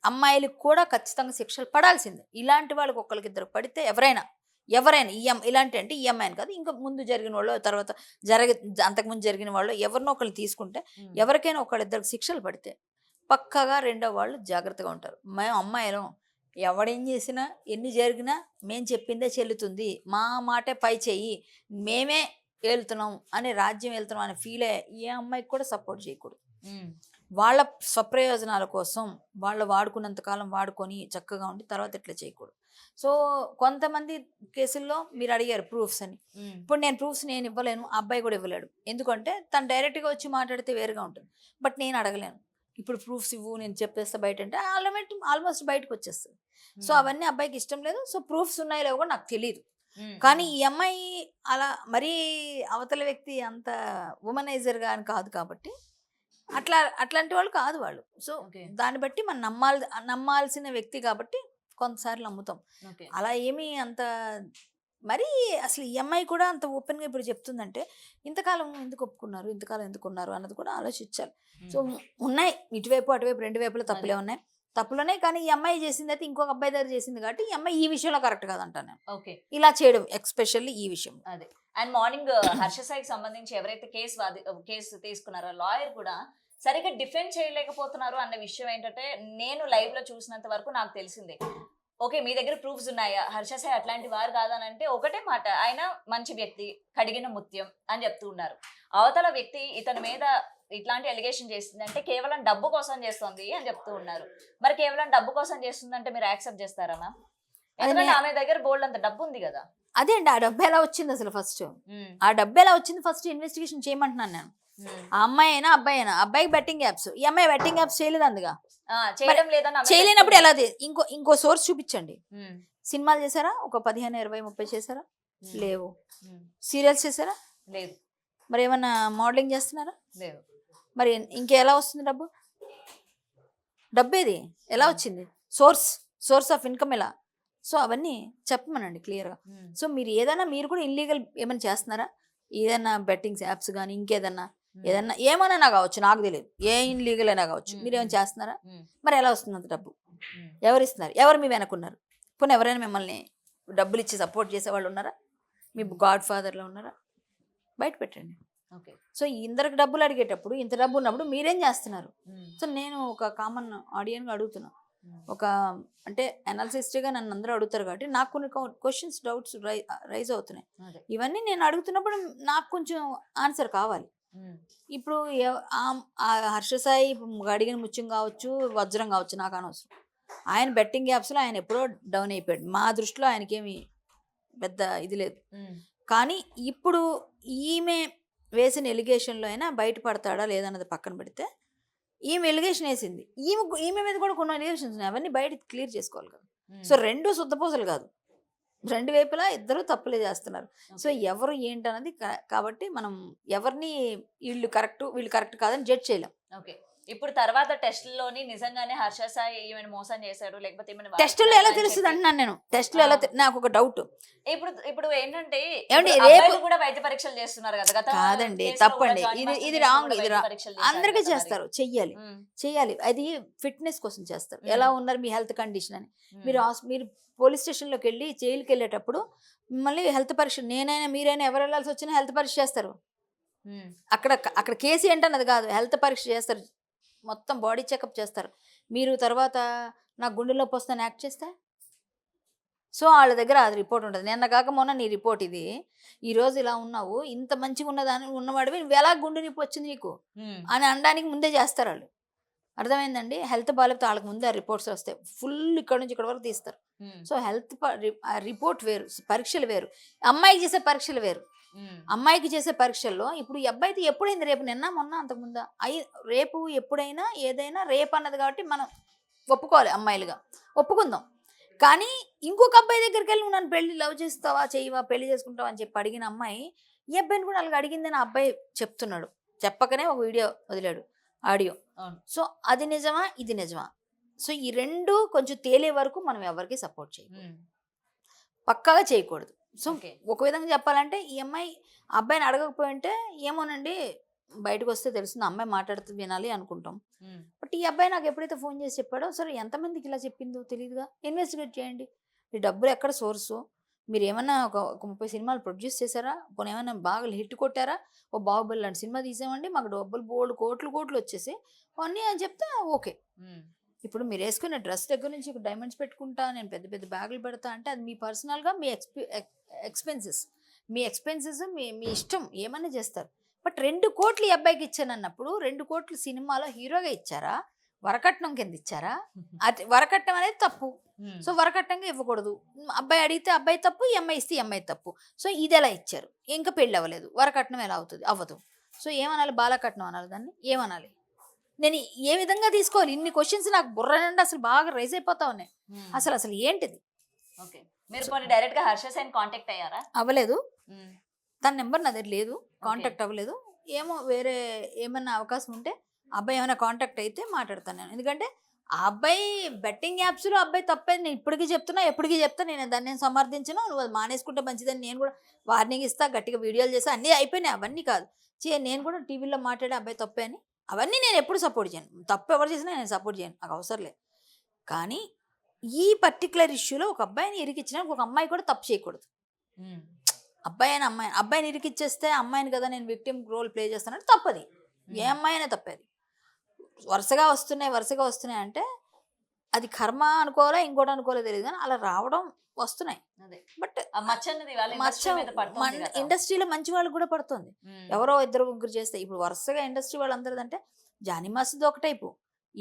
అమ్మాయిలకు కూడా ఖచ్చితంగా శిక్షలు పడాల్సిందే. ఇలాంటి వాళ్ళకి ఒక్కరికిద్దరు పడితే ఎవరైనా ఇలాంటి అంటే ఈ అమ్మాయిని కాదు, ఇంకా ముందు జరిగిన వాళ్ళు, తర్వాత అంతకుముందు జరిగిన వాళ్ళు ఎవరినో ఒకళ్ళు తీసుకుంటే ఎవరికైనా ఒకళ్ళిద్దరికి శిక్షలు పడితే పక్కగా రెండో వాళ్ళు జాగ్రత్తగా ఉంటారు. మేము అమ్మాయిలం, ఎవడేం చేసినా ఎన్ని జరిగినా మేము చెప్పిందే చెల్లుతుంది, మా మాటే పై చెయ్యి, మేమే వెళ్తున్నాం అని, రాజ్యం వెళ్తున్నాం అని ఫీల్ అయ్యే ఏ అమ్మాయికి కూడా సపోర్ట్ చేయకూడదు. వాళ్ళ స్వప్రయోజనాల కోసం వాళ్ళు వాడుకున్నంతకాలం వాడుకొని చక్కగా ఉండి తర్వాత ఇట్లా చేయకూడదు. సో కొంతమంది కేసుల్లో మీరు అడిగారు ప్రూఫ్స్ అని. ఇప్పుడు నేను ప్రూఫ్స్ నేను ఇవ్వలేను, ఆ అబ్బాయి కూడా ఇవ్వలేడు. ఎందుకంటే తను డైరెక్ట్గా వచ్చి మాట్లాడితే వేరుగా ఉంటుంది. బట్ నేను అడగలేను, ఇప్పుడు ప్రూఫ్స్ ఇవ్వు నేను చెప్పేస్తా బయట అంటే ఆల్మోస్ట్ బయటకు వచ్చేస్తుంది. సో అవన్నీ అబ్బాయికి ఇష్టం లేదు. సో ప్రూఫ్స్ ఉన్నాయో లేవో కూడా నాకు తెలియదు. కానీ ఈ అమ్మాయి అలా మరీ అవతల వ్యక్తి అంత ఉమనైజర్గా అని కాదు కాబట్టి అట్లాంటి వాళ్ళు కాదు వాళ్ళు. సో దాన్ని బట్టి మనం నమ్మాల్సిన వ్యక్తి కాబట్టి కొంతసార్లు నమ్ముతాం. అలా ఏమీ అంత మరి అసలు ఈ అమ్మాయి కూడా అంత ఓపెన్గా ఇప్పుడు చెప్తుందంటే ఇంతకాలం ఎందుకు ఒప్పుకున్నారు, ఇంతకాలం ఎందుకున్నారు అన్నది కూడా ఆలోచించాలి. సో ఉన్నాయి ఇటువైపు అటువైపు రెండు వైపులో తప్పులే ఉన్నాయి, తప్పులోనే. కానీ ఈ అమ్మాయి చేసింది అయితే ఇంకొక అబ్బాయి దగ్గర చేసింది కాబట్టి ఈ అమ్మాయి ఈ విషయంలో కరెక్ట్ కాదంటాను నేను. ఓకే, ఇలా చేయడం ఎక్స్పెషల్లీ ఈ విషయం. అదే. అండ్ మార్నింగ్ హర్ష సాయికి సంబంధించి ఎవరైతే కేసు తీసుకున్నారో లాయర్ కూడా సరిగ్గా డిఫెండ్ చేయలేకపోతున్నారు అన్న విషయం ఏంటంటే నేను లైవ్ లో చూసినంత వరకు నాకు తెలిసిందే. ఓకే, మీ దగ్గర ప్రూఫ్స్ ఉన్నాయా, హర్ష సాయి అట్లాంటి వారు కాదనంటే ఒకటే మాట, ఆయన మంచి వ్యక్తి, కడిగిన ముత్యం అని చెప్తూ ఉన్నారు. అవతల వ్యక్తి ఇతని మీద ఇట్లాంటి ఎలిగేషన్ చేస్తుందంటే కేవలం డబ్బు కోసం చేస్తుంది అని చెప్తూ ఉన్నారు. మరి కేవలం డబ్బు కోసం చేస్తుందంటే మీరు యాక్సెప్ట్ చేస్తారా మ్యామ్? ఎందుకంటే ఆమె దగ్గర బోల్డ్ అంత డబ్బు ఉంది కదా. అదే అండి, ఆ డబ్బు ఎలా వచ్చింది అసలు ఫస్ట్, ఆ డబ్బు ఎలా వచ్చింది ఫస్ట్ ఇన్వెస్టిగేషన్ చేయమంటున్నాను నేను. ఆ అమ్మాయి అయినా అబ్బాయి అయినా, అబ్బాయికి బెట్టింగ్ యాప్స్, ఈ అమ్మాయి బెట్టింగ్ యాప్స్ చేయలేదు అందుగా, చేయలేనప్పుడు ఎలా ఇంకో సోర్స్ చూపించండి. సినిమాలు చేశారా? ఒక 15, 20, 30 చేశారా? లేవు. సీరియల్స్ చేశారా? లేదు. మరి ఏమన్నా మోడలింగ్ చేస్తున్నారా? లేదు. మరి ఇంకెలా వస్తుంది డబ్బు? డబ్బేది ఎలా వచ్చింది? సోర్స్ ఆఫ్ ఇన్కమ్ ఎలా? సో అవన్నీ చెప్పమనండి క్లియర్గా. సో మీరు ఏదైనా మీరు కూడా ఇల్లీగల్ ఏమైనా చేస్తున్నారా? ఏదైనా బెట్టింగ్స్ యాప్స్ కానీ ఇంకేదన్నా ఏమైనా కావచ్చు, నాకు తెలియదు, ఏ ఇన్లీగల్ అయినా కావచ్చు, మీరు ఏమైనా చేస్తున్నారా? మరి ఎలా వస్తుంది అంత డబ్బు? ఎవరు ఇస్తున్నారు? ఎవరు మీ వెనకున్నారు? పోనీ ఎవరైనా మిమ్మల్ని డబ్బులు ఇచ్చి సపోర్ట్ చేసే వాళ్ళు ఉన్నారా? మీ గాడ్ ఫాదర్లో ఉన్నారా? బయట పెట్టండి. ఓకే. సో ఇందరికి డబ్బులు అడిగేటప్పుడు ఇంత డబ్బు ఉన్నప్పుడు మీరేం చేస్తున్నారు? సో నేను ఒక కామన్ ఆడియన్గా అడుగుతున్నా, ఒక అంటే అనాలిసిస్ట్గా నన్ను అందరూ అడుగుతారు కాబట్టి నాకు కొన్ని క్వశ్చన్స్, డౌట్స్ రైజ్ అవుతున్నాయి. ఇవన్నీ నేను అడుగుతున్నప్పుడు నాకు కొంచెం ఆన్సర్ కావాలి. ఇప్పుడు హర్ష సాయి అడిగిన ముత్యం కావచ్చు, వజ్రం కావచ్చు, నాకు అనవసరం. ఆయన బెట్టింగ్ యాప్స్లో ఆయన ఎప్పుడో డౌన్ అయిపోయాడు. మా దృష్టిలో ఆయనకేమి పెద్ద ఇది లేదు. కానీ ఇప్పుడు ఈమె వేసిన ఎలిగేషన్లో అయినా బయటపడతాడా లేదన్నది పక్కన పెడితే, ఈమె ఎలిగేషన్ వేసింది, ఈమె మీద కూడా కొన్ని ఎలిగేషన్స్ ఉన్నాయి, అవన్నీ బయట క్లియర్ చేసుకోవాలి కదా. సో రెండు శుద్ధపూసలు కాదు, రెండు వైపులా ఇద్దరు తప్పులే చేస్తున్నారు. సో ఎవరు ఏంటన్నది కాబట్టి మనం ఎవరిని వీళ్ళు కరెక్ట్ కాదని జడ్జ్ చేయలేం. ఓకే, ఇప్పుడు తర్వాత టెస్ట్లోని నిజంగానే హర్ష సాయి ఈమెను మోసం చేశాడు లేకపోతే టెస్టులు ఎలా తెలుస్తుంది అంటున్నాను నేను. టెస్టులు ఎలా నాకు ఒక డౌట్. ఇప్పుడు ఏంటంటే ఏమండి, రేపు కూడా వైద్య పరీక్షలు చేస్తున్నారు కదా. కాదండి, తప్పండి, ఇది రాంగ్. ఇది అందరికీ చేస్తారు, చెయ్యాలి. అది ఫిట్నెస్ కోసం చేస్తారు. ఎలా ఉన్నారు మీ హెల్త్ కండిషన్ అని. మీరు పోలీస్ స్టేషన్లోకి వెళ్ళి జైలుకి వెళ్ళేటప్పుడు మిమ్మల్ని హెల్త్ పరీక్ష, నేనైనా మీరైనా ఎవరు వెళ్ళాల్సి వచ్చినా హెల్త్ పరీక్ష చేస్తారు. అక్కడ కేసు ఏంటన్నది కాదు, హెల్త్ పరీక్ష చేస్తారు, మొత్తం బాడీ చెకప్ చేస్తారు. మీరు తర్వాత నాకు గుండె నొప్పి వస్తుందని యాక్ట్ చేస్తే, సో వాళ్ళ దగ్గర అది రిపోర్ట్ ఉంటుంది. నిన్న కాక మొన్న నీ రిపోర్ట్ ఇది, ఈరోజు ఇలా ఉన్నావు, ఇంత మంచిగా ఉన్నవాడివి నువ్వు ఎలా గుండె నొప్పి వచ్చింది నీకు అని అనడానికి ముందే చేస్తారు వాళ్ళు. అర్థమైందండి. హెల్త్ బాగాలేకపోతే వాళ్ళకి ముందే రిపోర్ట్స్ వస్తాయి, ఫుల్ ఇక్కడ నుంచి ఇక్కడ వరకు తీస్తారు. సో హెల్త్ రిపోర్ట్ వేరు, పరీక్షలు వేరు, అమ్మాయికి చేసే పరీక్షలు వేరు. అమ్మాయికి చేసే పరీక్షల్లో ఇప్పుడు ఈ అబ్బాయితో ఎప్పుడైంది, రేపు నిన్న మొన్న అంతకుముందా రేపు ఎప్పుడైనా ఏదైనా రేపు అన్నది కాబట్టి మనం ఒప్పుకోవాలి, అమ్మాయిలుగా ఒప్పుకుందాం. కానీ ఇంకొక అబ్బాయి దగ్గరికి వెళ్ళి నువ్వు నన్ను పెళ్లి లవ్ చేస్తావా చేయవా పెళ్లి చేసుకుంటావా అని చెప్పి అడిగిన అమ్మాయి ఈ అబ్బాయిని కూడా అలాగ అడిగిందని అబ్బాయి చెప్తున్నాడు, చెప్పకనే ఒక వీడియో వదిలాడు, ఆడియో. సో అది నిజమా ఇది నిజమా? సో ఈ రెండు కొంచెం తేలే వరకు మనం ఎవరికి సపోర్ట్ చేయాలి, పక్కాగా చేయకూడదు. సో ఒక విధంగా చెప్పాలంటే ఈ అమ్మాయి అబ్బాయిని అడగకపోయి ఉంటే ఏమోనండి బయటకు వస్తే తెలుస్తుంది, అమ్మాయి మాట్లాడుతూ వినాలి అనుకుంటాం. బట్ ఈ అబ్బాయి నాకు ఎప్పుడైతే ఫోన్ చేసి చెప్పాడో, సరే ఎంతమందికి ఇలా చెప్పిందో తెలియదుగా, ఇన్వెస్టిగేట్ చేయండి. ఈ డబ్బులు ఎక్కడ సోర్సు, మీరు ఏమన్నా ఒక 30 సినిమాలు ప్రొడ్యూస్ చేశారా, కొన్ని ఏమైనా బాగా హిట్ కొట్టారా, ఓ బాహుబలి లాంటి సినిమా తీసామండి మాకు డబ్బులు బోల్డ్ కోట్లు వచ్చేసి అన్నీ అని చెప్తే ఓకే. ఇప్పుడు మీరు వేసుకునే డ్రెస్ దగ్గర నుంచి డైమండ్స్ పెట్టుకుంటా, నేను పెద్ద పెద్ద బ్యాగులు పెడతా అంటే అది మీ పర్సనల్గా మీ ఎక్స్పెన్సెస్ మీ ఇష్టం, ఏమన్నా చేస్తారు. బట్ 2 కోట్లు ఈ అబ్బాయికి ఇచ్చానన్నప్పుడు 2 కోట్లు సినిమాలో హీరోగా ఇచ్చారా, వరకట్నం కింద ఇచ్చారా? అది వరకట్నం అనేది తప్పు. సో వరకట్నంగా ఇవ్వకూడదు. అబ్బాయి అడిగితే అబ్బాయి తప్పు, ఈ అమ్మాయి ఇస్తే ఈ అమ్మాయి తప్పు. సో ఇది ఎలా ఇచ్చారు, ఇంకా పెళ్ళి అవ్వలేదు, వరకట్నం ఎలా అవుతుంది, అవ్వదు. సో ఏమనాలి, బాలకట్నం అనాలి, దాన్ని ఏమనాలి? నేను ఏ విధంగా తీసుకోవాలి? ఇన్ని క్వశ్చన్స్ నాకు బుర్ర నిండా అసలు బాగా రైజ్ అయిపోతా ఉన్నాయి. అసలు ఏంటిది? ఓకే, మీరు డైరెక్ట్ గా హర్ష సాయిని కాంటాక్ట్ అయ్యారా? అవ్వలేదు, తన నెంబర్ నా దగ్గర లేదు, కాంటాక్ట్ అవ్వలేదు. ఏమో వేరే ఏమన్నా అవకాశం ఉంటే అబ్బాయి ఏమైనా కాంటాక్ట్ అయితే మాట్లాడతాను నేను. ఎందుకంటే ఆ అబ్బాయి బెట్టింగ్ యాప్స్లో అబ్బాయి తప్పేది నేను ఇప్పటికీ చెప్తున్నా, ఎప్పటికీ చెప్తా. నేను దాన్ని నేను సమర్థించను, నువ్వు అది మానేసుకుంటే మంచిదని నేను కూడా వార్నింగ్ ఇస్తా, గట్టిగా వీడియోలు చేస్తా, అన్నీ అయిపోయినాయి. అవన్నీ కాదు నేను కూడా టీవీలో మాట్లాడే అబ్బాయి తప్పే అని అవన్నీ నేను ఎప్పుడు సపోర్ట్ చేయను. తప్పు ఎవరు చేసినా నేను సపోర్ట్ చేయను, నాకు అవసరం లేదు. కానీ ఈ పర్టికులర్ ఇష్యూలో ఒక అబ్బాయిని ఇరికిచ్చినా ఒక అమ్మాయి కూడా తప్పు చేయకూడదు. అబ్బాయిని ఇరికిచ్చేస్తే అమ్మాయిని కదా నేను విక్టిమ్ రోల్ ప్లే చేస్తానంటే తప్పది, ఏ అమ్మాయి అయినా తప్పేది. వరుసగా వస్తున్నాయి అంటే అది కర్మ అనుకోవాలా ఇంకోటి అనుకోవాలో తెలియదు, కానీ అలా రావడం వస్తున్నాయి. బట్ ఇండస్ట్రీలో మంచి వాళ్ళు కూడా పడుతుంది, ఎవరో 2-3 చేస్తే. ఇప్పుడు వరుసగా ఇండస్ట్రీ వాళ్ళందరిది అంటే జానీ మాస్టర్ది ఒక టైపు,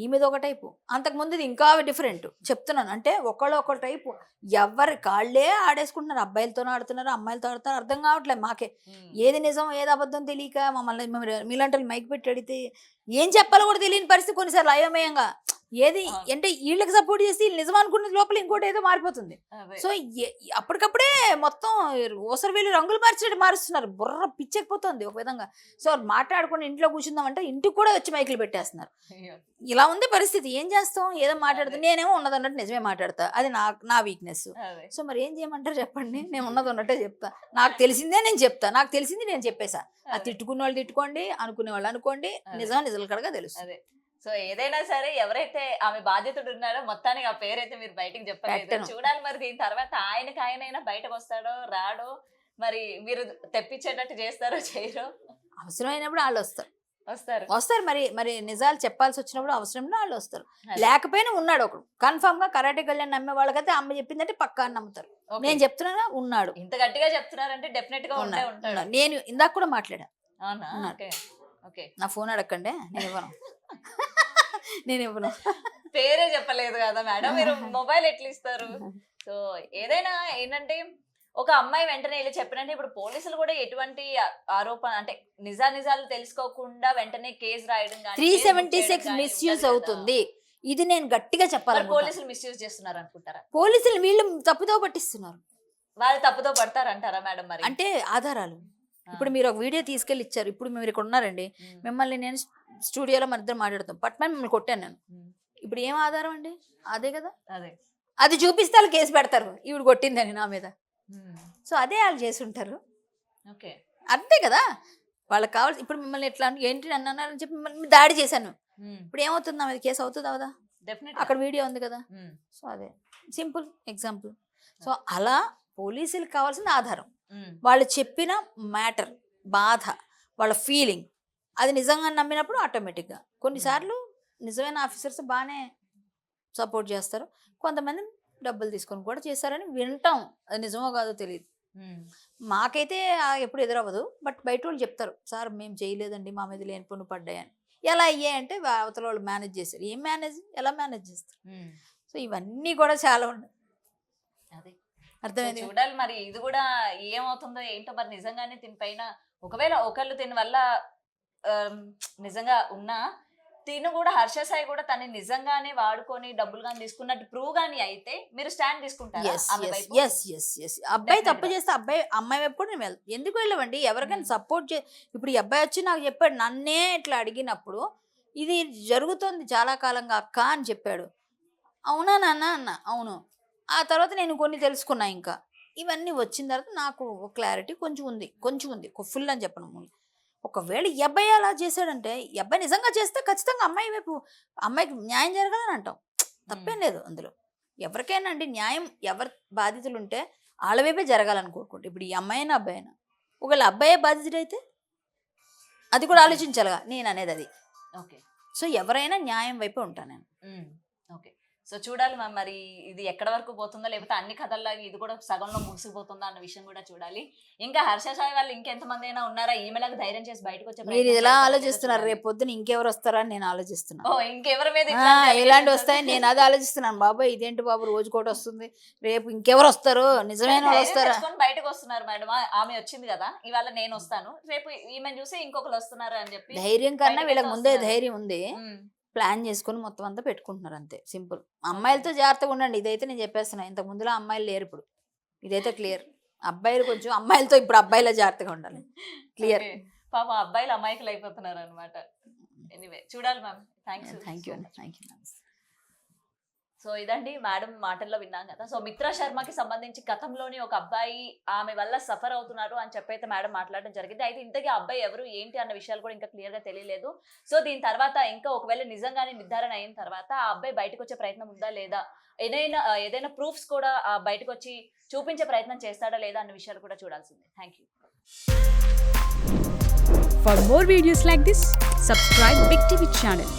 ఈమెది ఒక టైపు, అంతకుముందు ఇంకా డిఫరెంట్ చెప్తున్నాను. అంటే ఒకళ్ళ టైపు, ఎవరి కాళ్ళే ఆడేసుకుంటున్నారు, అబ్బాయిలతోనే ఆడుతున్నారు, అమ్మాయిలతో ఆడుతున్నారు, అర్థం కావట్లేదు మాకే. ఏది నిజం ఏది అబద్ధం తెలియక మమ్మల్ని మీలాంటి మైక్ పెట్టి అడిగితే ఏం చెప్పాలో కూడా తెలియని పరిస్థితి కొన్నిసార్లు అయోమయంగా. ఏది అంటే వీళ్ళకి సపోర్ట్ చేసి వీళ్ళు నిజం అనుకున్నది లోపల ఇంకోటి ఏదో మారిపోతుంది. సో అప్పటికప్పుడే మొత్తం ఓసరి వీళ్ళు రంగులు మారుస్తున్నారు, బుర్ర పిచ్చెక్కిపోతుంది ఒక విధంగా. సో మాట్లాడుకుని ఇంట్లో కూర్చుందామంటే ఇంటికి కూడా వచ్చి మైకులు పెట్టేస్తున్నారు. ఇలా ఉంది పరిస్థితి, ఏం చేస్తాం? ఏదో మాట్లాడుతాం, నేనేమో ఉన్నది అన్నట్టు నిజమే మాట్లాడతా, అది నా వీక్నెస్. సో మరి ఏం చేయమంటారు చెప్పండి, నేను ఉన్నది ఉన్నట్టే చెప్తా, నాకు తెలిసిందే నేను చెప్తా, నాకు తెలిసింది నేను చెప్పేసా. అది తిట్టుకునే వాళ్ళు తిట్టుకోండి, అనుకునే వాళ్ళు అనుకోండి, నిజాలు కడగా తెలుసు. సో ఏదైనా సరే ఎవరైతే ఆమె బాధ్యతడు ఉన్నారో మొత్తానికి ఆ పేరైతే మీరు బయటకు చెప్పలేదు. చూడాలి మరి దీని తర్వాత ఆయనైనా బయటకు వస్తాడో రాడో, మరి మీరు తెప్పించేటట్టు చేస్తారో చేయరో. అవసరమైనప్పుడు వాళ్ళు వస్తారు మరి నిజాలు చెప్పాల్సి వచ్చినప్పుడు అవసరంలో వాళ్ళు వస్తారు. లేకపోయినా ఉన్నాడు ఒకడు కన్ఫర్మ్ గా. కరాటే కళ్యాణ్ నమ్మే వాళ్ళకైతే అమ్మ చెప్పిందంటే పక్కా నమ్ముతారు. నేను చెప్తున్నా ఉన్నాడు, ఇంత గట్టిగా చెప్తున్నారంటే డెఫినెట్ గా ఉంటాడు. నేను ఇందాక కూడా మాట్లాడా, నా ఫోన్ అడగండి, నేను ఇవ్వను. పేరే చెప్పలేదు కదా మేడం, మీరు మొబైల్ ఎట్లా ఇస్తారు? సో ఏదైనా ఏంటంటే ఒక అమ్మాయి వెంటనే ఇలా చెప్పినంటే ఇప్పుడు పోలీసులు కూడా ఎటువంటి ఆరోపణ అంటే నిజాలు తెలుసుకోకుండా వెంటనే కేసు రాయడం కానీ 376 మిస్యూజ్ అవుతుంది. ఇది నేను గట్టిగా చెప్పాలి. పోలీసులు మిస్యూజ్ చేస్తున్నారు అనుకుంటారా? పోలీసులు వీళ్ళు తప్పుదో పట్టిస్తున్నారు. వాళ్ళు తప్పుతో పడతారంటారా మేడం? మరి అంటే ఆధారాలు ఇప్పుడు మీరు ఒక వీడియో తీసుకెళ్ళి ఇచ్చారు. ఇప్పుడు మీరు ఇక్కడ ఉన్నారండి, మిమ్మల్ని నేను స్టూడియోలో మన ఇద్దరు మాట్లాడతాం, పట్టుమని మిమ్మల్ని కొట్టాను నేను. ఇప్పుడు ఏం ఆధారం అండి? అదే కదా, అది చూపిస్తే వాళ్ళు కేసు పెడతారు ఈవిడ కొట్టిందని నా మీద. సో అదే వాళ్ళు చేసి ఉంటారు. ఓకే, అంతే కదా. వాళ్ళకి కావాల్సి ఇప్పుడు మిమ్మల్ని ఎట్లా ఏంటి నన్ను అన్నారని చెప్పి మిమ్మల్ని దాడి చేశాను. ఇప్పుడు ఏమవుతుంది? నా మీద కేసు అవుతుంది అవదా? అక్కడ వీడియో ఉంది కదా. సో అదే సింపుల్ ఎగ్జాంపుల్. సో అలా పోలీసులకు కావాల్సిన ఆధారం, వాళ్ళు చెప్పిన మ్యాటర్, బాధ, వాళ్ళ ఫీలింగ్, అది నిజంగా నమ్మినప్పుడు ఆటోమేటిక్గా కొన్నిసార్లు నిజమైన ఆఫీసర్స్ బాగానే సపోర్ట్ చేస్తారు, కొంతమంది డబ్బులు తీసుకొని కూడా చేస్తారని వింటాం. అది నిజమో కాదో తెలియదు. మాకైతే ఎప్పుడు ఎదురవ్వదు, బట్ బయట వాళ్ళు చెప్తారు, సార్ మేము చేయలేదండి, మా మీద లేని పన్ను పడ్డాయని. ఎలా అయ్యాయంటే అవతల వాళ్ళు మేనేజ్ చేశారు. ఏం మేనేజ్, ఎలా మేనేజ్ చేస్తారు? సో ఇవన్నీ కూడా చాలా ఉన్నాయి. అదే అర్థమైంది. చూడాలి మరి ఇది కూడా ఏమవుతుందో ఏంటో. మరి నిజంగానే దీనిపైన ఒకవేళ ఒకళ్ళు దీని వల్ల నిజంగా ఉన్నా తిను కూడా హర్ష సాయి కూడా తను నిజంగానే వాడుకొని డబ్బులు కానీ తీసుకున్నట్టు ప్రూవ్ గానీ అయితే మీరు స్టాండ్ తీసుకుంటారు. అబ్బాయి తప్పు చేస్తే అమ్మాయి వైపు కూడా నేను ఎందుకు వెళ్ళవండి? ఎవరికైనా సపోర్ట్ ఇప్పుడు ఈ అబ్బాయి వచ్చి నాకు చెప్పాడు, నన్నే ఇట్లా అడిగినప్పుడు ఇది జరుగుతుంది చాలా కాలంగా అక్క అని చెప్పాడు. అవునా నాన్న అన్న, అవును. ఆ తర్వాత నేను కొన్ని తెలుసుకున్నా. ఇంకా ఇవన్నీ వచ్చిన తర్వాత నాకు క్లారిటీ కొంచెం ఉంది, ఫుల్ అని చెప్పను. ఒకవేళ ఈ అబ్బాయి అలా చేశాడంటే, ఈ అబ్బాయి నిజంగా చేస్తే ఖచ్చితంగా అమ్మాయి వైపు, అమ్మాయికి న్యాయం జరగాలని అంటాం. తప్పేం లేదు అందులో. ఎవరికైనా అండి న్యాయం, ఎవరి బాధితులు ఉంటే వాళ్ళ వైపే జరగాలని కోరుకుంటే. ఇప్పుడు ఈ అమ్మాయి అయినా అబ్బాయి అయినా, ఒకవేళ అబ్బాయే బాధితుడైతే అది కూడా ఆలోచించాలిగా నేను అనేది అది. ఓకే, సో ఎవరైనా న్యాయం వైపే ఉంటాను నేను. ఓకే, సో చూడాలి మ్యామ్ మరి ఇది ఎక్కడ వరకు పోతుందో, లేకపోతే అన్ని కథల్లాగా ఇది కూడా సగంలో ముగిసిపోతుందా అన్న విషయం కూడా చూడాలి. ఇంకా హర్ష సాయి వాళ్ళు ఇంకెంతమంది అయినా ఉన్నారా ఈమెలాగా ధైర్యం చేసి బయటకు వచ్చే? మీరు ఇలా ఆలోచిస్తున్నారు, రేపు పొద్దున ఇంకెవరు వస్తారా అని నేను ఆలోచిస్తున్నాను. ఇంకెవరి మీద ఇలాంటి వస్తాయని నేను అది ఆలోచిస్తున్నాను. బాబాయ్ ఇదేంటి బాబు, రోజు కూడా వస్తుంది, రేపు ఇంకెవరు వస్తారు, నిజమైన వాళ్ళు వస్తారా? బయటకు వస్తున్నారు మేడం, ఆమె వచ్చింది కదా, ఇవాళ నేను వస్తాను, రేపు ఈమెను చూసి ఇంకొకరు వస్తున్నారు అని చెప్పి ధైర్యం కన్నా వీళ్ళకి ముందే ధైర్యం ఉంది. ప్లాన్ చేసుకుని మొత్తం అంతా పెట్టుకుంటున్నారు అంతే, సింపుల్. అమ్మాయిలతో జాగ్రత్తగా ఉండండి, ఇదైతే నేను చెప్పేస్తున్నా. ఇంతకు ముందులో అమ్మాయిలు లేరు, ఇప్పుడు ఇదైతే క్లియర్. అబ్బాయిలు కొంచెం అమ్మాయిలతో, ఇప్పుడు అబ్బాయిల జాగ్రత్తగా ఉండాలి, క్లియర్. పాప అబ్బాయిలు అమ్మాయికులు అయిపోతున్నారు అనమాట. ఎనీవే చూడాలి మ్యామ్. Thank you. సో ఇదండి మేడం మాటల్లో విన్నాం కదా. సో మిత్రా శర్మకి సంబంధించి గతంలోని ఒక అబ్బాయి ఆమె వల్ల సఫర్ అవుతున్నారు అని చెప్పైతే మేడం మాట్లాడడం జరిగింది. అయితే ఇంతకీ అబ్బాయి ఎవరు ఏంటి అన్న విషయాలు కూడా ఇంకా క్లియర్ గా తెలియలేదు. సో దీని తర్వాత ఇంకా ఒకవేళ నిజంగానే నిర్ధారణ అయిన తర్వాత ఆ అబ్బాయి బయటకు వచ్చే ప్రయత్నం ఉందా లేదా, ఏదైనా ప్రూఫ్స్ కూడా బయటకు వచ్చి చూపించే ప్రయత్నం చేస్తాడా లేదా అన్న విషయాలు కూడా చూడాల్సిందే. Thank you. For more videos like this, subscribe Big TV channel.